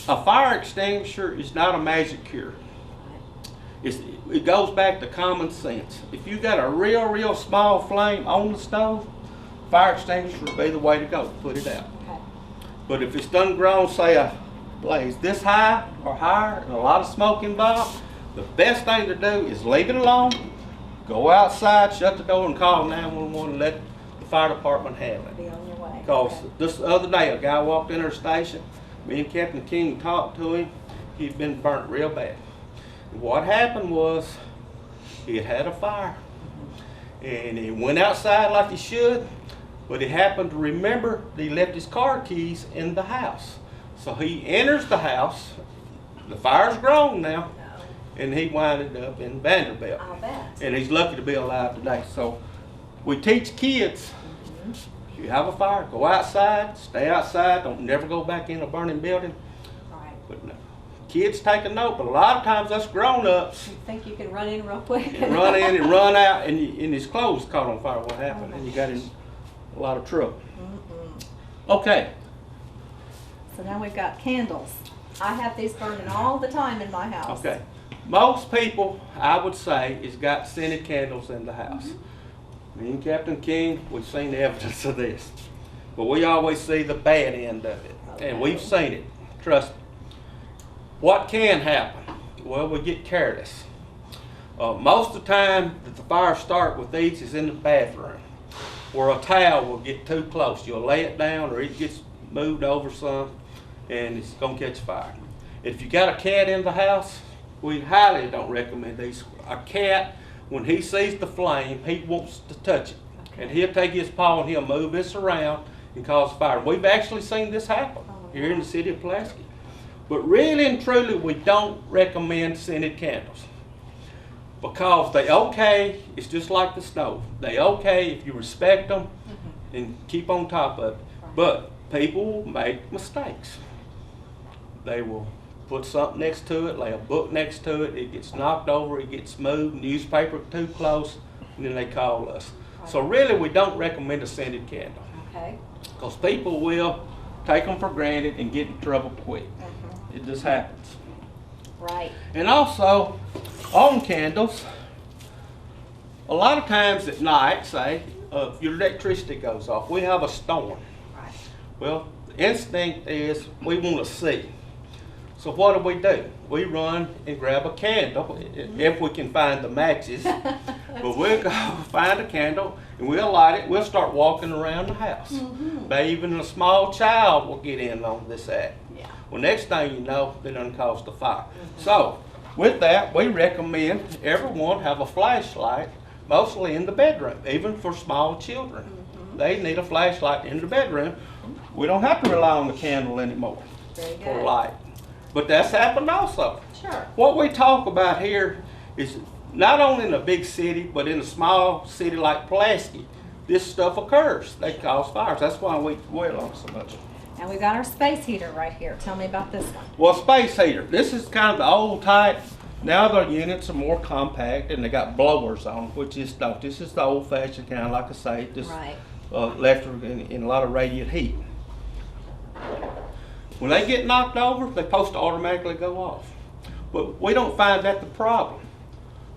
a fire extinguisher is not a magic cure. It goes back to common sense. If you got a real small flame on the stove, fire extinguisher would be the way to go to put it out. Okay. But if it's done grown, say a blaze this high or higher and a lot of smoke involved, the best thing to do is leave it alone, go outside, shut the door and call 911 and let the fire department handle it. Be on your way. Because Okay. this other day a guy walked in our station, me and Captain King talked to him, he'd been burnt real bad. And what happened was he had a fire and he went outside like he should, but he happened to remember that he left his car keys in the house. So he enters the house, the fire's grown now, and he winded up in Vanderbilt. I'll bet. And he's lucky to be alive today. So we teach kids, if you have a fire, go outside, stay outside, don't never go back in a burning building. Right. But no, kids take a note, but a lot of times us grown-ups You think you can run in real quick? and run in and run out, and his clothes caught on fire. What happened? And you got in a lot of trouble. Okay. So now we've got candles. I have these burning all the time in my house. Okay. Most people, I would say, has got scented candles in the house. Me and Captain King, we've seen the evidence of this. But we always see the bad end of it. And we've seen it. Trust me. What can happen? Well, we get careless. Most of the time that the fire starts with these is in the bathroom, where a towel will get too close. You'll lay it down or it gets moved over some and it's going to catch fire. If you got a cat in the house, we highly don't recommend these. A cat, when he sees the flame, he wants to touch it. And he'll take his paw and he'll move this around and cause fire. We've actually seen this happen here in the city of Pulaski. But really and truly, we don't recommend scented candles. Because they okay, it's just like the stove. They okay if you respect them and keep on top of it. But people make mistakes. They will put something next to it, lay a book next to it, it gets knocked over, it gets moved, newspaper too close, and then they call us. So really we don't recommend a scented candle. Okay. Because people will take them for granted and get in trouble quick. It just happens. Right. And also, on candles, a lot of times at night, say, if your electricity goes off, we have a storm. Right. Well, the instinct is we want to see. So what do? We run and grab a candle, if we can find the matches. But we'll go find a candle and we'll light it. We'll start walking around the house. Maybe even a small child will get in on this act. Yeah. Well, next thing you know, they done caused a fire. So with that, we recommend everyone have a flashlight, mostly in the bedroom, even for small children. They need a flashlight in the bedroom. We don't have to rely on the candle anymore Very good. for light. But that's happened also. Sure. What we talk about here is not only in a big city, but in a small city like Pulaski, this stuff occurs. They cause fires. That's why we dwell on it so much. And we've got our space heater right here. Tell me about this one. Well, space heater. This is kind of the old type. Now the units are more compact and they got blowers on, which is no. This is the old-fashioned kind, like I say, just Right. left in a lot of radiant heat. When they get knocked over, they're supposed to automatically go off. But we don't find that the problem.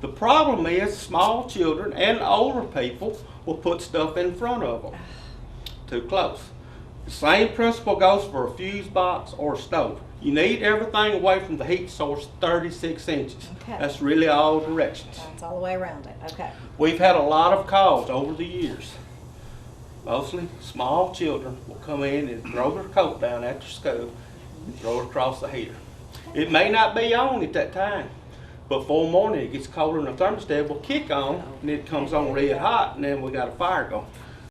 The problem is small children and older people will put stuff in front of them too close. The same principle goes for a fuse box or a stove. You need everything away from the heat source 36 inches. Okay. That's really all directions. That's all the way around it. Okay. We've had a lot of calls over the years. Mostly small children will come in and throw their coat down after school and throw it across the heater. It may not be on at that time, but for the morning it gets colder and the thermostat will kick on and it comes on red hot and then we got a fire going.